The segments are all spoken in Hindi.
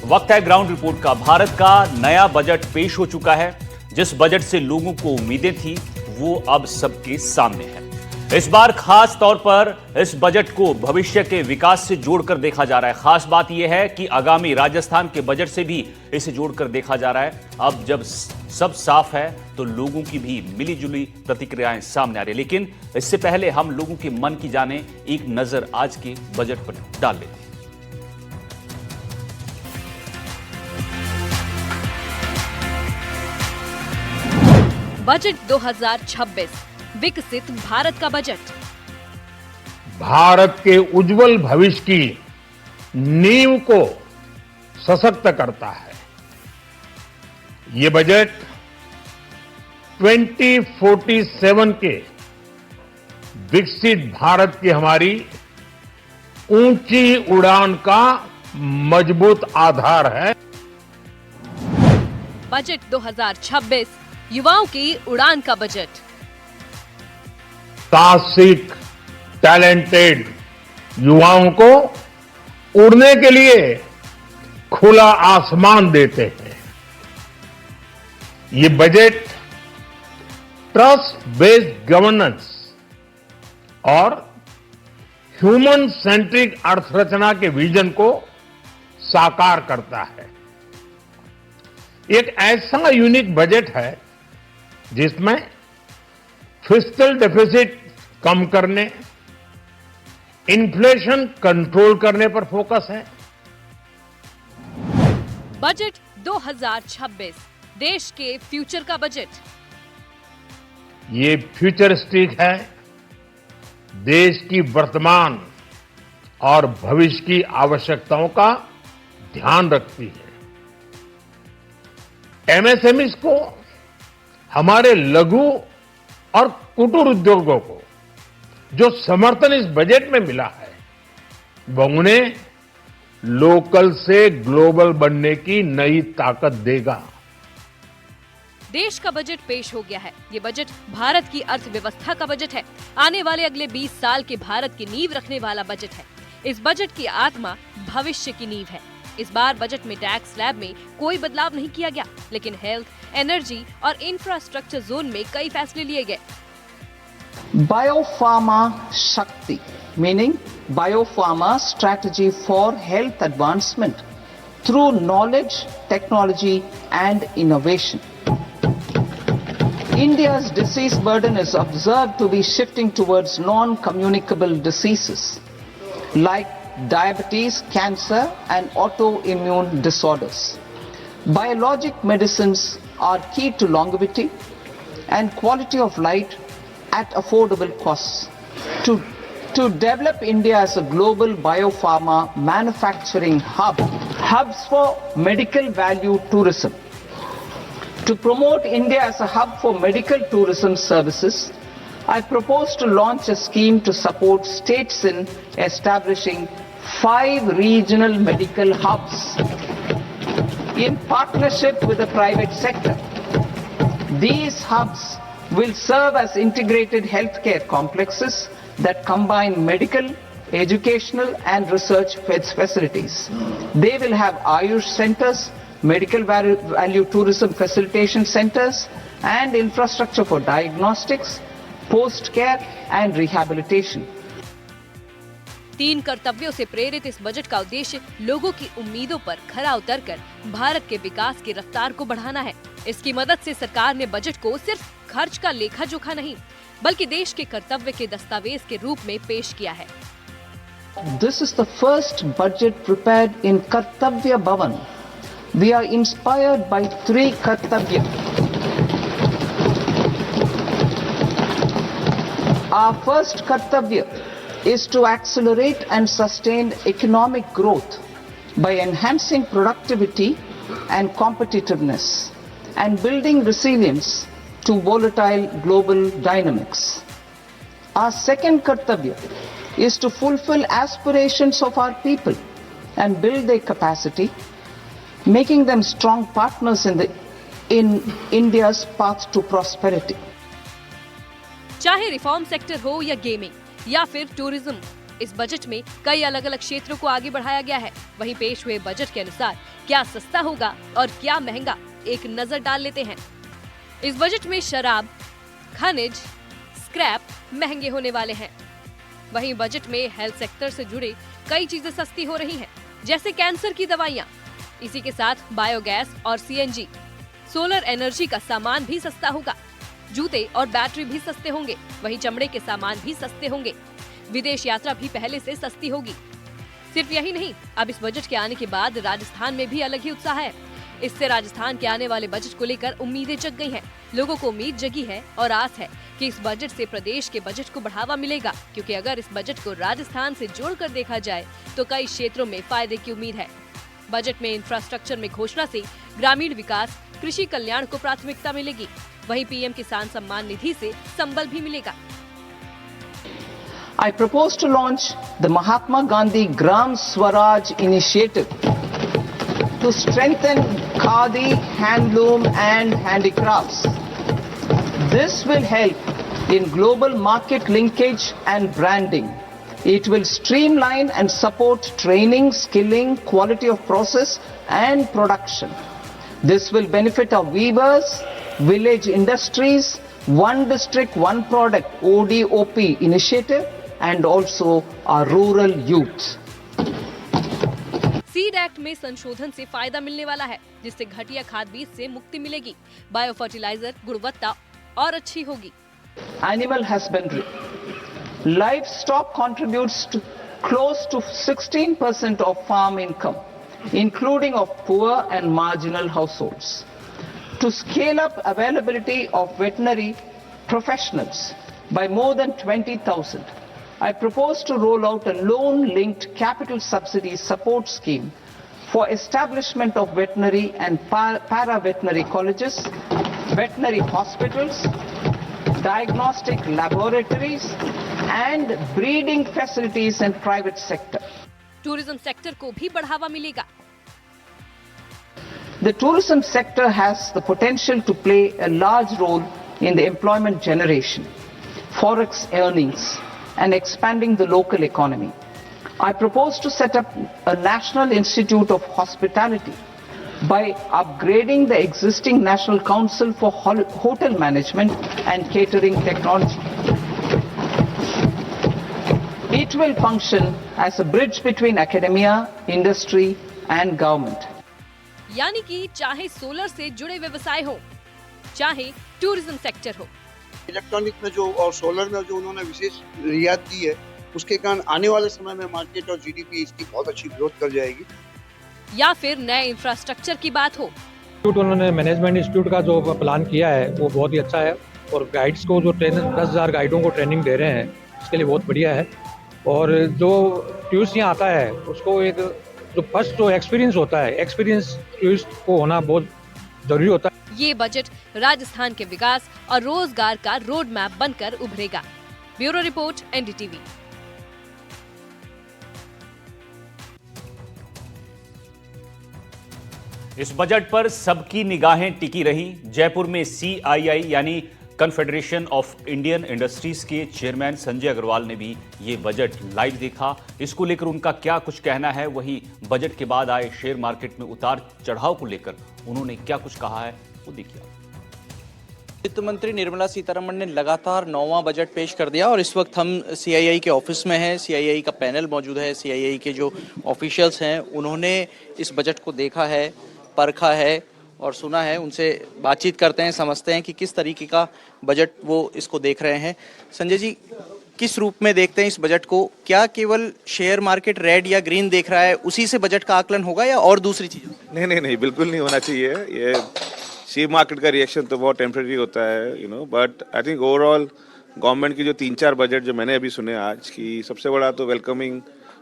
वक्त है ग्राउंड रिपोर्ट का। भारत का नया बजट पेश हो चुका है। जिस बजट से लोगों को उम्मीदें थी वो अब सबके सामने है। इस बार खास तौर पर इस बजट को भविष्य के विकास से जोड़कर देखा जा रहा है। खास बात यह है कि आगामी राजस्थान के बजट से भी इसे जोड़कर देखा जा रहा है। अब जब सब साफ है तो लोगों की भी मिलीजुली प्रतिक्रियाएं सामने आ रही है। लेकिन इससे पहले हम लोगों के मन की जाने एक नजर आज के बजट पर डाल लेते हैं। बजट 2026 विकसित भारत का बजट। भारत के उज्जवल भविष्य की नींव को सशक्त करता है। ये बजट 2047 के विकसित भारत की हमारी ऊंची उड़ान का मजबूत आधार है। बजट 2026 युवाओं की उड़ान का बजट। साहसिक टैलेंटेड युवाओं को उड़ने के लिए खुला आसमान देते हैं। ये बजट ट्रस्ट बेस्ड गवर्नेंस और ह्यूमन सेंट्रिक अर्थरचना के विजन को साकार करता है। एक ऐसा यूनिक बजट है जिसमें फिस्कल डेफिसिट कम करने, इन्फ्लेशन कंट्रोल करने पर फोकस है। बजट 2026 देश के फ्यूचर का बजट। ये फ्यूचरिस्टिक है, देश की वर्तमान और भविष्य की आवश्यकताओं का ध्यान रखती है। एमएसएमईज को, हमारे लघु और कुटीर उद्योगों को जो समर्थन इस बजट में मिला है वो उन्हें लोकल से ग्लोबल बनने की नई ताकत देगा। देश का बजट पेश हो गया है। ये बजट भारत की अर्थव्यवस्था का बजट है। आने वाले अगले 20 साल के भारत की नींव रखने वाला बजट है। इस बजट की आत्मा भविष्य की नींव है। इस बार बजट में टैक्स स्लैब में कोई बदलाव नहीं किया गया, लेकिन हेल्थ, एनर्जी और इंफ्रास्ट्रक्चर जोन में कई फैसले लिए गए। Biopharma Shakti, meaning Biopharma Strategy for Health Advancement through knowledge, technology and innovation. India's disease burden is observed to be shifting towards non-communicable diseases like diabetes, cancer and autoimmune disorders. Biologic medicines are key to longevity and quality of life at affordable costs. To develop India as a global biopharma manufacturing hub, hubs for medical value tourism. To promote India as a hub for medical tourism services, I propose to launch a scheme to support states in establishing 5 regional medical hubs in partnership with the private sector. These hubs will serve as integrated healthcare complexes that combine medical, educational and research facilities. They will have Ayush centers, medical value tourism facilitation centers and infrastructure for diagnostics, post-care and rehabilitation. 3 कर्तव्यों से प्रेरित इस बजट का उद्देश्य लोगों की उम्मीदों पर खरा उतरकर भारत के विकास की रफ्तार को बढ़ाना है। इसकी मदद से सरकार ने बजट को सिर्फ खर्च का लेखा जोखा नहीं, बल्कि देश के कर्तव्य के दस्तावेज के रूप में पेश किया है। This is the first budget prepared in Kartavya Bhavan. We are inspired by 3 Kartavya. Our first Kartavya is to accelerate and sustain economic growth by enhancing productivity and competitiveness and building resilience to volatile global dynamics. Our second Kartavya is to fulfill aspirations of our people and build their capacity, making them strong partners in India's path to prosperity. चाहे रिफॉर्म सेक्टर हो या गेमिंग या फिर टूरिज्म, इस बजट में कई अलग अलग क्षेत्रों को आगे बढ़ाया गया है। वहीं पेश हुए बजट के अनुसार क्या सस्ता होगा और क्या महंगा, एक नजर डाल लेते हैं। इस बजट में शराब, खनिज, स्क्रैप महंगे होने वाले हैं। वहीं बजट में हेल्थ सेक्टर से जुड़े कई चीजें सस्ती हो रही हैं, जैसे कैंसर की दवाइयां। इसी के साथ बायोगैस और सीएनजी, सोलर एनर्जी का सामान भी सस्ता होगा। जूते और बैटरी भी सस्ते होंगे। वहीं चमड़े के सामान भी सस्ते होंगे। विदेश यात्रा भी पहले से सस्ती होगी। सिर्फ यही नहीं, अब इस बजट के आने के बाद राजस्थान में भी अलग ही उत्साह है। इससे राजस्थान के आने वाले बजट को लेकर उम्मीदें जग गई हैं। लोगों को उम्मीद जगी है और आस है कि इस बजट से प्रदेश के बजट को बढ़ावा मिलेगा, क्योंकि अगर इस बजट को राजस्थान से जोड़कर देखा जाए तो कई क्षेत्रों में फायदे की उम्मीद है। बजट में इंफ्रास्ट्रक्चर में घोषणा से ग्रामीण विकास, कृषि कल्याण को प्राथमिकता मिलेगी। वहीं पीएम किसान सम्मान निधि से संबल भी मिलेगा। I propose to launch the Mahatma Gandhi Gram Swaraj initiative to strengthen khadi, handloom and handicrafts. This will help in global market linkage and branding. It will streamline and support training, skilling, quality of process and production. This will benefit our weavers, village industries, one district, one product ODOP initiative and also our rural youth. Seed act में संशोधन से फायदा मिलने वाला है, जिससे घटिया खाद बीज से मुक्ति मिलेगी। बायो फर्टिलाइजर गुणवत्ता और अच्छी होगी। Animal husbandry. Livestock contributes to close to 16% of farm income, including of poor and marginal households. To scale up availability of veterinary professionals by more than 20,000, I propose to roll out a loan-linked capital subsidy support scheme for establishment of veterinary and para-veterinary colleges, veterinary hospitals, diagnostic laboratories and breeding facilities in private sector. Tourism sector को भी बढ़ावा मिलेगा। The tourism sector has the potential to play a large role in the employment generation, forex earnings and expanding the local economy. I propose to set up a National Institute of Hospitality by upgrading the existing National Council for Hotel Management and Catering Technology. It will function as a bridge between academia, industry and government. यानी कि चाहे सोलर से जुड़े व्यवसाय हो, चाहे टूरिज्म सेक्टर हो। इलेक्ट्रॉनिक में जो और सोलर में जो उन्होंने विशेष रियायत दी है, उसके कारण आने वाले समय में मार्केट और जीडीपी इसकी बहुत अच्छी ग्रोथ कर जाएगी। या फिर नए इंफ्रास्ट्रक्चर की बात हो। उन्होंने मैनेजमेंट इंस्टीट्यूट का जो प्लान किया है वो बहुत ही अच्छा है और गाइड्स को जो 10,000 गाइडों को ट्रेनिंग दे रहे हैं, इसके लिए बहुत बढ़िया है। और जो टूरिस्ट यहाँ आता है उसको एक जो फर्स्ट जो एक्सपीरियंस होता है, एक्सपीरियंस टूरिस्ट को होना बहुत जरूरी होता है। ये बजट राजस्थान के विकास और रोजगार का रोड मैप बनकर उभरेगा। Bureau report, NDTV. इस बजट पर सबकी निगाहें टिकी रही। जयपुर में CII यानी कन्फेडरेशन ऑफ इंडियन इंडस्ट्रीज के चेयरमैन संजय अग्रवाल ने भी ये बजट लाइव देखा। इसको लेकर उनका क्या कुछ कहना है, वहीं बजट के बाद आए शेयर मार्केट में उतार चढ़ाव को लेकर उन्होंने क्या कुछ कहा है, वो देखिए। वित्त मंत्री निर्मला सीतारमण ने लगातार 9वां बजट पेश कर दिया और इस वक्त हम CII के ऑफिस में हैं। CII का पैनल मौजूद है। CII के जो ऑफिशियल्स हैं उन्होंने इस बजट को देखा है, परखा है और सुना है। उनसे बातचीत करते हैं, समझते हैं कि किस तरीके का बजट वो इसको देख रहे हैं। संजय जी, किस रूप में देखते हैं इस बजट को? क्या केवल शेयर मार्केट रेड या ग्रीन देख रहा है, उसी से बजट का आकलन होगा या और दूसरी चीज़? नहीं, बिल्कुल नहीं होना चाहिए। ये शेयर मार्केट का रिएक्शन तो बहुत टेम्परेरी होता है, but I think overall government की जो 3-4 बजट जो मैंने अभी सुने आज की, सबसे बड़ा तो वेलकमिंग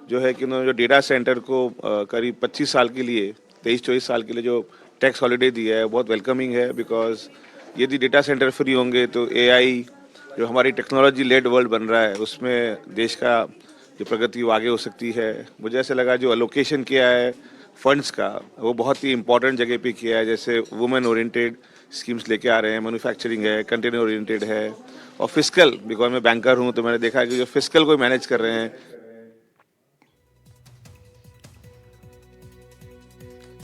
जो है कि उन्होंने जो डेटा सेंटर को करीब 25 साल के लिए, 23-24 साल के लिए जो टैक्स हॉलीडे दिया है, बहुत वेलकमिंग है। बिकॉज यदि डेटा सेंटर फ्री होंगे तो AI जो हमारी टेक्नोलॉजी लेड वर्ल्ड बन रहा है उसमें देश का जो प्रगति वो आगे हो सकती है। मुझे ऐसा लगा जो अलोकेशन किया है फंड्स का वो बहुत ही इंपॉर्टेंट जगह पे किया है। जैसे वुमेन ओरिएंटेड स्कीम्स लेके आ रहे हैं, मैन्युफैक्चरिंग है, कंटेनर ओरिएंटेड है और फिजिकल, बिकॉज मैं बैंकर हूँ तो मैंने देखा कि जो फिजिकल को मैनेज कर रहे हैं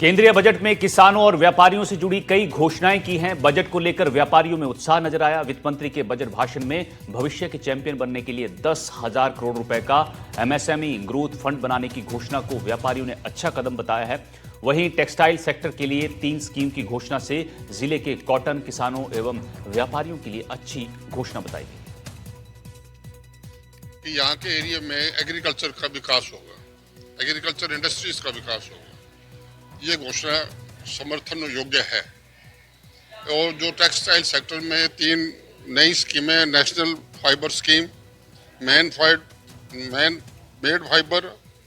केंद्रीय बजट में किसानों और व्यापारियों से जुड़ी कई घोषणाएं की हैं। बजट को लेकर व्यापारियों में उत्साह नजर आया। वित्त मंत्री के बजट भाषण में भविष्य के चैंपियन बनने के लिए 10,000 करोड़ रुपए का एमएसएमई ग्रोथ फंड बनाने की घोषणा को व्यापारियों ने अच्छा कदम बताया है। वहीं टेक्सटाइल सेक्टर के लिए 3 स्कीम की घोषणा से जिले के कॉटन किसानों एवं व्यापारियों के लिए अच्छी घोषणा बताई गई। यहाँ के एरिया में एग्रीकल्चर का विकास होगा, एग्रीकल्चर इंडस्ट्रीज का विकास होगा, ये घोषणा समर्थन योग्य है। और जो टेक्सटाइल सेक्टर में 3 नई स्कीमें, national fibre scheme, made fibre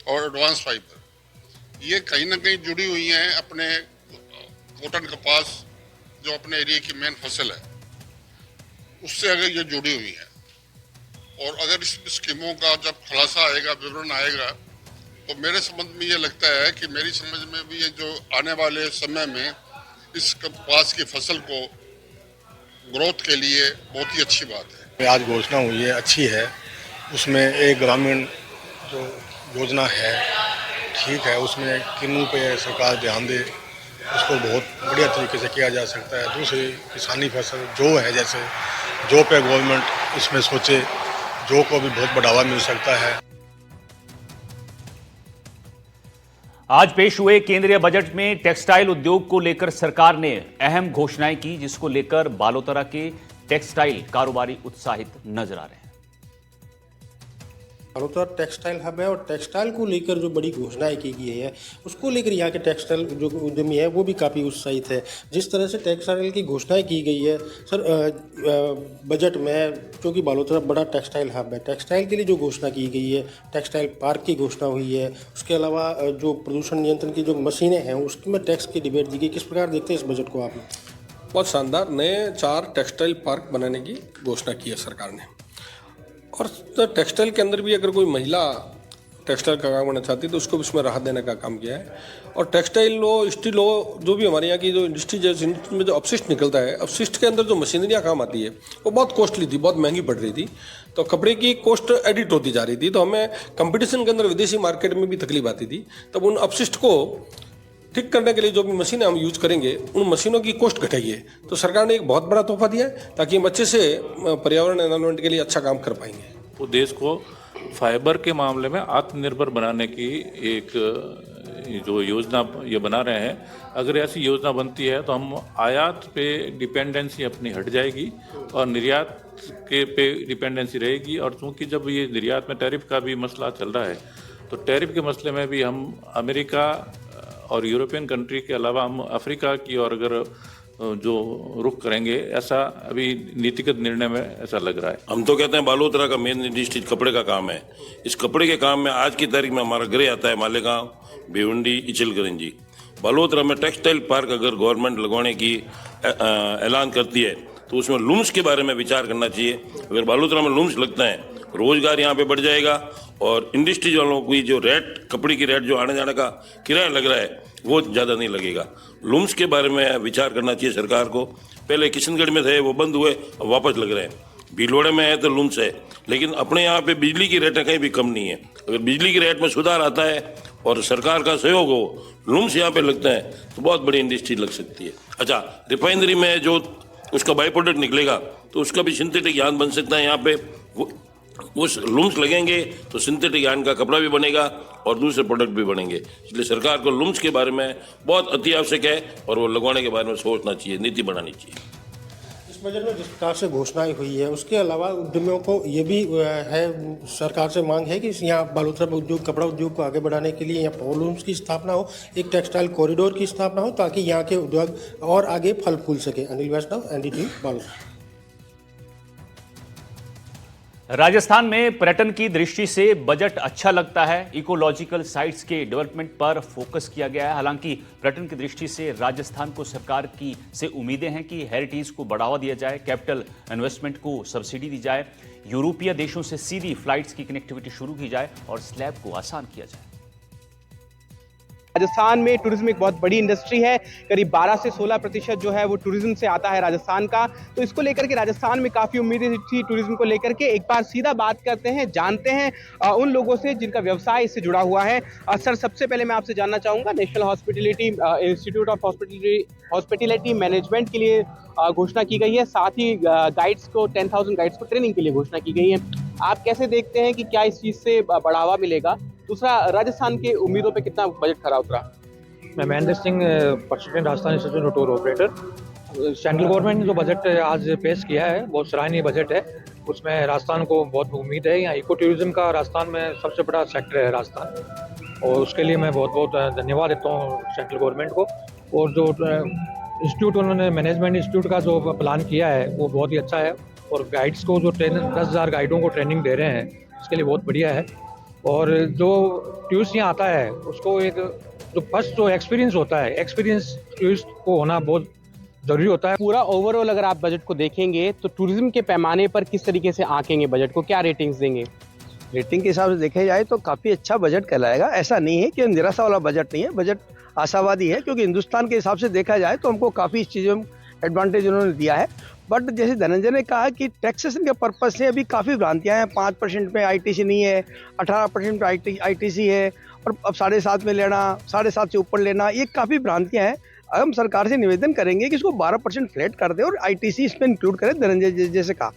और एडवांस फाइबर, ये कहीं ना कहीं जुड़ी हुई हैं अपने कॉटन कपास जो अपने एरिया की मेन फसल है उससे अगर ये जुड़ी हुई है। और अगर इस स्कीमों का जब खुलासा आएगा, विवरण आएगा, तो मेरे संबंध में ये लगता है कि मेरी समझ में भी ये जो आने वाले समय में इस कपास की फसल को ग्रोथ के लिए बहुत ही अच्छी बात है। आज घोषणा हुई है, अच्छी है। उसमें एक ग्रामीण जो योजना है ठीक है, उसमें किन्नू पे सरकार ध्यान दे, उसको बहुत बढ़िया तरीके से किया जा सकता है। दूसरी किसानी फसल जो है, जैसे जो पे गवर्नमेंट इसमें सोचे, जो को भी बहुत बढ़ावा मिल सकता है। आज पेश हुए केंद्रीय बजट में टेक्सटाइल उद्योग को लेकर सरकार ने अहम घोषणाएं की, जिसको लेकर बालोतरा के टेक्सटाइल कारोबारी उत्साहित नजर आ रहे हैं। बालोतरा टेक्सटाइल हब है और टेक्सटाइल को लेकर जो बड़ी घोषणाएं की गई है उसको लेकर यहाँ के टेक्सटाइल जो उद्यमी है वो भी काफ़ी उत्साहित है। जिस तरह से टेक्सटाइल की घोषणाएं की गई है सर बजट में, क्योंकि बालोतरा बड़ा टेक्सटाइल हब है, टेक्सटाइल के लिए जो घोषणा की गई है, टेक्सटाइल पार्क की घोषणा हुई है, उसके अलावा जो प्रदूषण नियंत्रण की जो मशीनें हैं उसमें टैक्स की डिबेट दी गई। किस प्रकार देखते हैं इस बजट को आप? बहुत शानदार, नए 4 टेक्सटाइल पार्क बनाने की घोषणा की है सरकार ने। और टेक्सटाइल के अंदर भी अगर कोई महिला टेक्सटाइल का काम करना चाहती है तो उसको भी उसमें राहत देने का काम किया है। और टेक्सटाइल लो, स्टील लो, जो भी हमारे यहाँ की जो इंडस्ट्री में जो अपशिष्ट निकलता है, अपशिष्ट के अंदर जो मशीनरियाँ काम आती है वो बहुत कॉस्टली थी, बहुत महंगी पड़ रही थी, तो कपड़े की कॉस्ट एडिट होती जा रही थी, तो हमें कंपटीशन के अंदर विदेशी मार्केट में भी तकलीफ आती थी। तब उन अपशिष्ट को ठीक करने के लिए जो भी मशीनें हम यूज करेंगे उन मशीनों की कॉस्ट घटाई है। तो सरकार ने एक बहुत बड़ा तोहफा दिया है ताकि हम अच्छे से पर्यावरण एनवायरनमेंट के लिए अच्छा काम कर पाएंगे। वो देश को फाइबर के मामले में आत्मनिर्भर बनाने की एक जो योजना ये बना रहे हैं, अगर ऐसी योजना बनती है तो हम आयात पे डिपेंडेंसी अपनी हट जाएगी और निर्यात के पे डिपेंडेंसी रहेगी। और चूँकि जब ये निर्यात में टैरिफ का भी मसला चल रहा है तो टैरिफ के मसले में भी हम अमेरिका और यूरोपियन कंट्री के अलावा हम अफ्रीका की और अगर जो रुख करेंगे, ऐसा अभी नीतिगत निर्णय में ऐसा लग रहा है। हम तो कहते हैं बालोतरा का मेन इंडस्ट्री कपड़े का काम है। इस कपड़े के काम में आज की तारीख में हमारा गृह आता है मालेगांव, भिवंडी, इचलकरंजी। बालोतरा में टेक्सटाइल पार्क अगर गवर्नमेंट लगवाने की ऐलान करती है तो उसमें लूम्स के बारे में विचार करना चाहिए। अगर बालोतरा में लूम्स लगता है रोजगार यहाँ पे बढ़ जाएगा और इंडस्ट्री वालों की जो रेट, कपड़े की रेट जो आने जाने का किराया लग रहा है वो ज़्यादा नहीं लगेगा। लूम्स के बारे में विचार करना चाहिए सरकार को। पहले किशनगढ़ में थे, वो बंद हुए, अब वापस लग रहे हैं। भीलवाड़े में है तो लूम्स है, लेकिन अपने यहाँ पे बिजली की रेटें कहीं भी कम नहीं है। अगर बिजली की रेट में सुधार आता है और सरकार का सहयोग हो, लूम्स यहाँ पे लगता है तो बहुत बड़ी इंडस्ट्री लग सकती है। अच्छा, रिफाइनरी में जो उसका बाई प्रोडक्ट निकलेगा तो उसका भी सिंथेटिक यार्न बन सकता है। यहाँ पे वो लूम्स लगेंगे तो सिंथेटिक यार्न का कपड़ा भी बनेगा और दूसरे प्रोडक्ट भी बनेंगे। इसलिए सरकार को लूम्स के बारे में बहुत अति आवश्यक है और वो लगवाने के बारे में सोचना चाहिए, नीति बनानी चाहिए। इस बजट में जिस प्रकार से घोषणाएं हुई है उसके अलावा उद्यमियों को ये भी है, सरकार से मांग है कि यहाँ बालोतरा उद्योग, कपड़ा उद्योग को आगे बढ़ाने के लिए यहाँ पॉलूम्स की स्थापना हो, एक टेक्सटाइल कॉरिडोर की स्थापना हो ताकि यहाँ के उद्योग और आगे फल फूल सके। अनिल वैष्णव, NDTV, बालोतरा। राजस्थान में पर्यटन की दृष्टि से बजट अच्छा लगता है। इकोलॉजिकल साइट्स के डेवलपमेंट पर फोकस किया गया है। हालांकि पर्यटन की दृष्टि से राजस्थान को सरकार की से उम्मीदें हैं कि हेरिटेज को बढ़ावा दिया जाए, कैपिटल इन्वेस्टमेंट को सब्सिडी दी जाए, यूरोपीय देशों से सीधी फ्लाइट्स की कनेक्टिविटी शुरू की जाए और स्लैब को आसान किया जाए। राजस्थान में टूरिज्म एक बहुत बड़ी इंडस्ट्री है, करीब 12 से 16% जो है वो टूरिज्म से आता है राजस्थान का। तो इसको लेकर के राजस्थान में काफ़ी उम्मीदें थी टूरिज्म को लेकर के। एक बार सीधा बात करते हैं, जानते हैं उन लोगों से जिनका व्यवसाय इससे जुड़ा हुआ है। सर, सबसे पहले मैं आपसे जानना चाहूँगा, national hospitality institute of hospitality management के लिए घोषणा की गई है, साथ ही गाइड्स को 10,000 गाइड्स को ट्रेनिंग के लिए घोषणा की गई है। आप कैसे देखते हैं कि क्या इस चीज़ से बढ़ावा मिलेगा? दूसरा, राजस्थान के उम्मीदों पे कितना बजट खरा उतरा? मैं Mahendra Singh, president Rajasthan institute of tour operator. Central government ने जो बजट आज पेश किया है बहुत सराहनीय बजट है। उसमें राजस्थान को बहुत उम्मीद है। यहाँ इको टूरिज्म का राजस्थान में सबसे बड़ा सेक्टर है राजस्थान, और उसके लिए मैं बहुत बहुत धन्यवाद देता हूँ सेंट्रल गवर्नमेंट को। और जो इंस्टीट्यूट उन्होंने मैनेजमेंट इंस्टीट्यूट का जो प्लान किया है वो बहुत ही अच्छा है, और गाइड्स को जो 10,000 गाइडों को ट्रेनिंग दे रहे हैं इसके लिए बहुत बढ़िया है। और जो टूरिस्ट यहाँ आता है उसको एक जो फर्स्ट जो एक्सपीरियंस होता है, एक्सपीरियंस टूरिस्ट को होना बहुत ज़रूरी होता है। पूरा ओवरऑल अगर आप बजट को देखेंगे तो टूरिज्म के पैमाने पर किस तरीके से आंकेंगे बजट को, क्या रेटिंग्स देंगे? रेटिंग के हिसाब से देखा जाए तो काफ़ी अच्छा बजट कहलाएगा। ऐसा नहीं है कि निराशा वाला बजट नहीं है, बजट आशावादी है, क्योंकि हिंदुस्तान के हिसाब से देखा जाए तो हमको काफ़ी इस चीज़ों में एडवांटेज उन्होंने दिया है। बट जैसे धनंजय ने कहा कि टैक्सेशन के पर्पज़ से अभी काफ़ी भ्रांतियाँ हैं। 5% पे ITC नहीं है, 18% पे ITC है, और अब 7.5 में लेना, 7.5 से ऊपर लेना, ये काफ़ी भ्रांतियाँ हैं। हम सरकार से निवेदन करेंगे कि इसको 12% फ्लैट कर दे और ITC इसमें इंक्लूड करें। धनंजय जैसे कहा,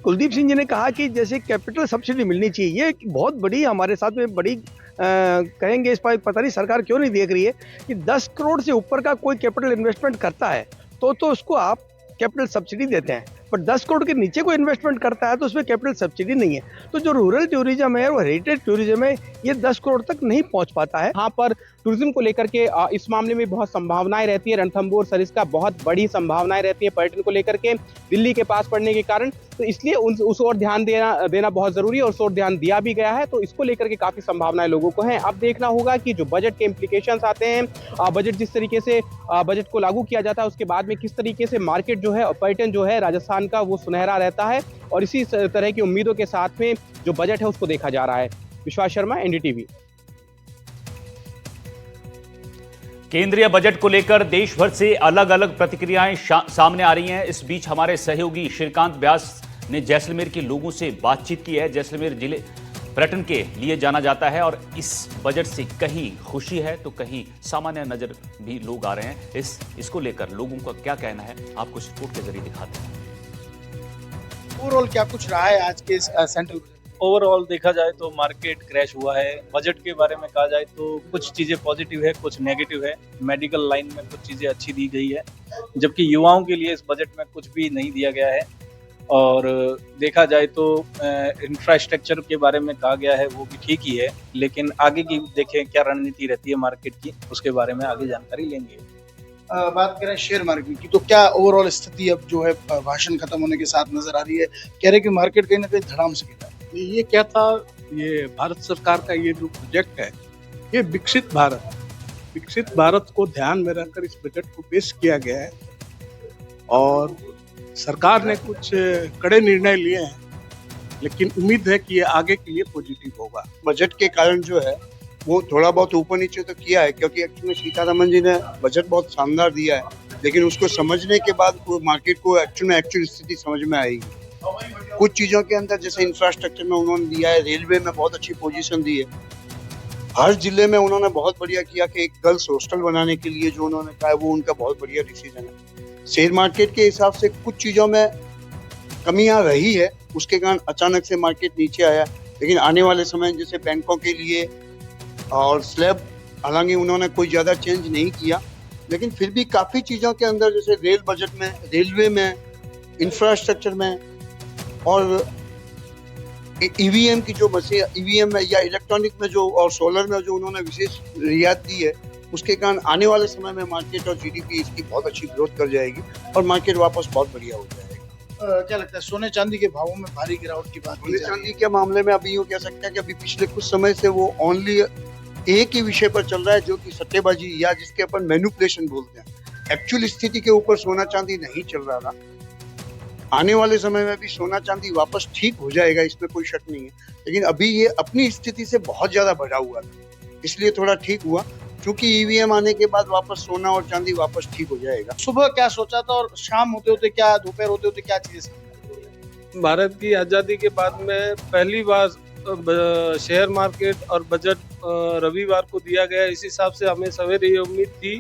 कुलदीप सिंह जी ने कहा कि जैसे कैपिटल सब्सिडी मिलनी चाहिए, ये बहुत बड़ी हमारे साथ में बड़ी कहेंगे इस पर पता नहीं सरकार क्यों नहीं देख रही है कि 10 करोड़ से ऊपर का कोई कैपिटल इन्वेस्टमेंट करता है तो उसको आप कैपिटल सब्सिडी देते हैं, पर 10 करोड़ के नीचे कोई इन्वेस्टमेंट करता है तो उसमें कैपिटल सब्सिडी नहीं है। तो जो रूरल टूरिज्म है और हेरिटेज टूरिज्म है, ये 10 करोड़ तक नहीं पहुंच पाता है। यहाँ पर टूरिज्म को लेकर के इस मामले में बहुत संभावनाएं रहती है। रणथंभौर सरिस्का बहुत बड़ी संभावनाएं रहती है पर्यटन को लेकर के, दिल्ली के पास पड़ने के कारण। तो इसलिए उस ओर ध्यान देना बहुत जरूरी है, और उस ओर ध्यान दिया भी गया है। तो इसको लेकर के काफी संभावनाएं लोगों को हैं। अब देखना होगा कि जो बजट के इम्प्लीकेशंस आते हैं, बजट जिस तरीके से बजट को लागू किया जाता है उसके बाद में किस तरीके से मार्केट जो है, पर्यटन जो है राजस्थान का, वो सुनहरा रहता है। और इसी तरह की उम्मीदों के साथ में जो बजट है उसको देखा जा रहा है। विश्वास शर्मा, NDTV। केंद्रीय बजट को लेकर देश भर से अलग अलग प्रतिक्रियाएं सामने आ रही हैं। इस बीच हमारे सहयोगी श्रीकांत व्यास ने जैसलमेर के लोगों से बातचीत की है। जैसलमेर जिले पर्यटन के लिए जाना जाता है, और इस बजट से कहीं खुशी है तो कहीं सामान्य नजर भी लोग आ रहे हैं। इसको लेकर लोगों का क्या कहना है, आपको इस रिपोर्ट के जरिए दिखाते हैं। ओवरऑल क्या कुछ रहा है आज के सेंट्रल? ओवरऑल देखा जाए तो मार्केट क्रैश हुआ है। बजट के बारे में कहा जाए तो कुछ चीजें पॉजिटिव है, कुछ नेगेटिव है। मेडिकल लाइन में कुछ चीजें अच्छी दी गई है, जबकि युवाओं के लिए इस बजट में कुछ भी नहीं दिया गया है। और देखा जाए तो इंफ्रास्ट्रक्चर के बारे में कहा गया है, वो भी ठीक ही है, लेकिन आगे की देखें क्या रणनीति रहती है मार्केट की, उसके बारे में आगे जानकारी लेंगे। बात करें शेयर मार्केट की, तो क्या ओवरऑल स्थिति अब जो है भाषण खत्म होने के साथ नजर आ रही है? कह रहे कि मार्केट कहीं ना कहीं धड़ाम से गिरा। ये क्या था, ये भारत सरकार का ये जो प्रोजेक्ट है, ये विकसित भारत को ध्यान में रखकर इस बजट को पेश किया गया है, और सरकार ने कुछ कड़े निर्णय लिए हैं, लेकिन उम्मीद है कि ये आगे के लिए पॉजिटिव होगा। बजट के कारण जो है वो थोड़ा बहुत ऊपर नीचे तो किया है, क्योंकि एक्चुअली सीतारमन जी ने बजट बहुत शानदार दिया है, लेकिन उसको समझने के बाद वो मार्केट को एक्चुअल स्थिति समझ में आएगी। कुछ चीजों के अंदर जैसे इंफ्रास्ट्रक्चर में उन्होंने दिया है, रेलवे में बहुत अच्छी पोजीशन दी है, हर जिले में उन्होंने बहुत बढ़िया किया कि एक गर्ल्स हॉस्टल बनाने के लिए जो उन्होंने कहा है वो उनका बहुत बढ़िया डिसीजन है। शेयर मार्केट के हिसाब से कुछ चीजों में कमियां रही है, उसके कारण अचानक से मार्केट नीचे आया, लेकिन आने वाले समय जैसे बैंकों के लिए और स्लैब, हालांकि उन्होंने कोई ज्यादा चेंज नहीं किया, लेकिन फिर भी काफी चीजों के अंदर जैसे रेल बजट में, रेलवे में, इंफ्रास्ट्रक्चर में, और EVM की जो मशीन, EVM में या इलेक्ट्रॉनिक में जो, और सोलर में जो उन्होंने विशेष रियायत दी है, उसके कारण आने वाले समय में मार्केट और GDP इसकी बहुत अच्छी ग्रोथ कर जाएगी और मार्केट वापस बहुत बढ़िया हो जाएगा। क्या लगता है सोने चांदी के भावों में भारी गिरावट की बात? सोने चांदी के मामले में अभी यूँ कह सकते हैं कि अभी पिछले कुछ समय से वो ओनली एक ही विषय पर चल रहा है, जो कि सट्टेबाजी या जिसके अपन मैनिपुलेशन बोलते हैं। एक्चुअल स्थिति के ऊपर सोना चांदी नहीं चल रहा था। आने वाले समय में भी सोना चांदी वापस ठीक हो जाएगा, इसमें कोई शक नहीं है, लेकिन अभी ये अपनी स्थिति से बहुत ज्यादा बढ़ा हुआ था, इसलिए थोड़ा ठीक हुआ। क्योंकि ईवीएम आने के बाद वापस सोना और चांदी वापस ठीक हो जाएगा। सुबह क्या सोचा था और शाम होते होते क्या, दोपहर होते होते क्या चीजें? भारत की आज़ादी के बाद में पहली बार शेयर मार्केट और बजट रविवार को दिया गया। इस हिसाब से हमें सवेरे ये उम्मीद थी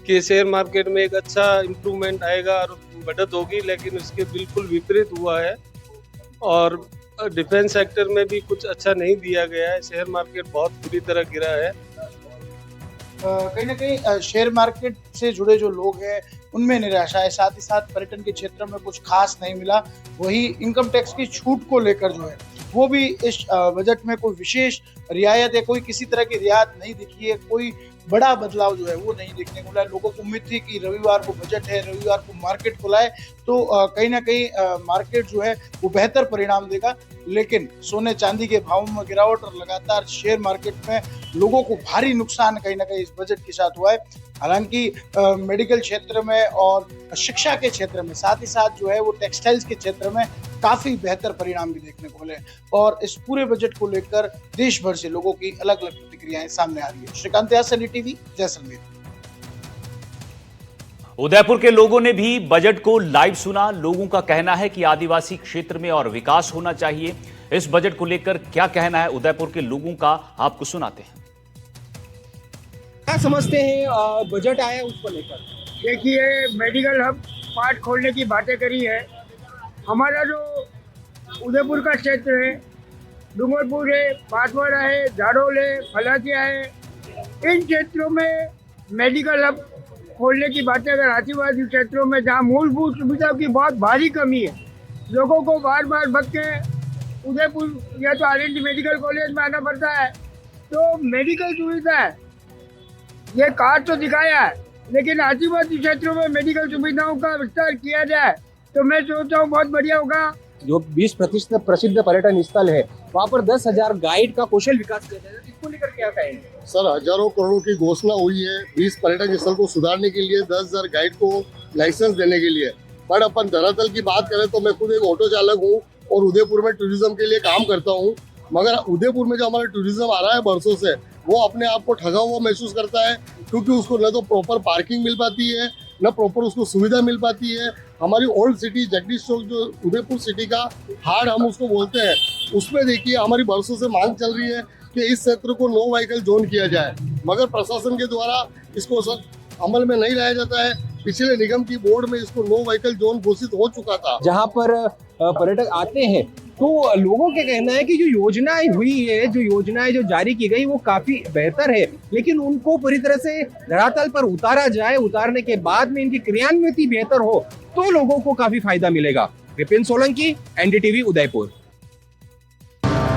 कि शेयर मार्केट में एक अच्छा इम्प्रूवमेंट आएगा और बढ़त होगी, लेकिन उसके बिल्कुल विपरीत हुआ है। और डिफेंस सेक्टर में भी कुछ अच्छा नहीं दिया गया है। शेयर मार्केट बहुत बुरी तरह गिरा है। कहीं ना कहीं शेयर मार्केट से जुड़े जो लोग हैं उनमें निराशा है, साथ ही साथ पर्यटन के क्षेत्र में कुछ खास नहीं मिला। वही इनकम टैक्स की छूट को लेकर जो है वो भी इस बजट में कोई विशेष रियायत या कोई किसी तरह की रियायत नहीं दिखी है। कोई बड़ा बदलाव जो है वो नहीं देखने को मिला। लोगों को उम्मीद थी कि रविवार को बजट है, रविवार को मार्केट खुलाए तो कहीं ना कहीं मार्केट जो है वो बेहतर परिणाम देगा, लेकिन सोने चांदी के भावों में गिरावट और लगातार शेयर मार्केट में लोगों को भारी नुकसान कहीं ना कहीं इस बजट के साथ हुआ है। हालांकि मेडिकल क्षेत्र में और शिक्षा के क्षेत्र में, साथ ही साथ जो है वो टेक्सटाइल्स के क्षेत्र में काफी बेहतर परिणाम भी देखने को मिले और इस पूरे बजट को लेकर देश भर से लोगों की अलग अलग प्रतिक्रियाएं सामने आ रही है। श्रीकांत यासनी, टीवी, जैसलमेर। उदयपुर के लोगों ने भी बजट को लाइव सुना। लोगों का कहना है कि आदिवासी क्षेत्र में और विकास होना चाहिए। इस बजट को लेकर क्या कहना है उदयपुर के लोगों का, आपको सुनाते हैं। क्या समझते हैं बजट आया उसको लेकर? देखिए, मेडिकल हब पार्ट खोलने की बातें करी है। हमारा जो उदयपुर का क्षेत्र है, डूंगरपुर है, बांसवाड़ा है, झाड़ोल है, फलाकिया है, इन क्षेत्रों में मेडिकल हब खोलने की बातें अगर आदिवासी क्षेत्रों में जहाँ मूलभूत सुविधाओं की बहुत भारी कमी है, लोगों को बार बार भग के उदयपुर या तो आर मेडिकल कॉलेज में आना पड़ता है, तो मेडिकल सुविधा है ये कार्ड तो दिखाया है, लेकिन आदिवासी क्षेत्रों में मेडिकल सुविधाओं का विस्तार किया जाए तो मैं सोचता हूँ बहुत बढ़िया होगा। जो 20% प्रसिद्ध पर्यटन स्थल है वहाँ पर 10,000 गाइड का कौशल विकास किया जाएगा, इसको लेकर क्या कहेंगे? सर, हजारों करोड़ों की घोषणा हुई है 20 पर्यटन स्थल को सुधारने के लिए, 10,000 गाइड को लाइसेंस देने के लिए। बट अपन धरातल की बात करें तो मैं खुद एक ऑटो चालक हूँ और उदयपुर में टूरिज्म के लिए काम करता हूँ, मगर उदयपुर में जो हमारा टूरिज्म आ रहा है बरसों से, वो अपने आप को ठगा हुआ महसूस करता है, क्योंकि उसको न तो प्रॉपर पार्किंग मिल पाती है, न प्रॉपर उसको सुविधा मिल पाती है। हमारी ओल्ड सिटी जगदीश चौक जो उदयपुर सिटी का हार्ट हम उसको बोलते हैं, उसमें देखिए हमारी बरसों से मांग चल रही है कि इस क्षेत्र को नो व्हीकल जोन किया जाए, मगर प्रशासन के द्वारा इसको अमल में नहीं लाया जाता है। पिछले निगम की बोर्ड में इसको नो व्हीकल जोन घोषित हो चुका था। जहाँ पर पर्यटक आते हैं तो लोगों का कहना है कि जो योजनाएं हुई है, जो योजनाएं जो जारी की गई वो काफी बेहतर है, लेकिन उनको पूरी तरह से धरातल पर उतारा जाए, उतारने के बाद में इनकी क्रियान्विति बेहतर हो तो लोगों को काफी फायदा मिलेगा। विपिन सोलंकी, एनडीटीवी, उदयपुर।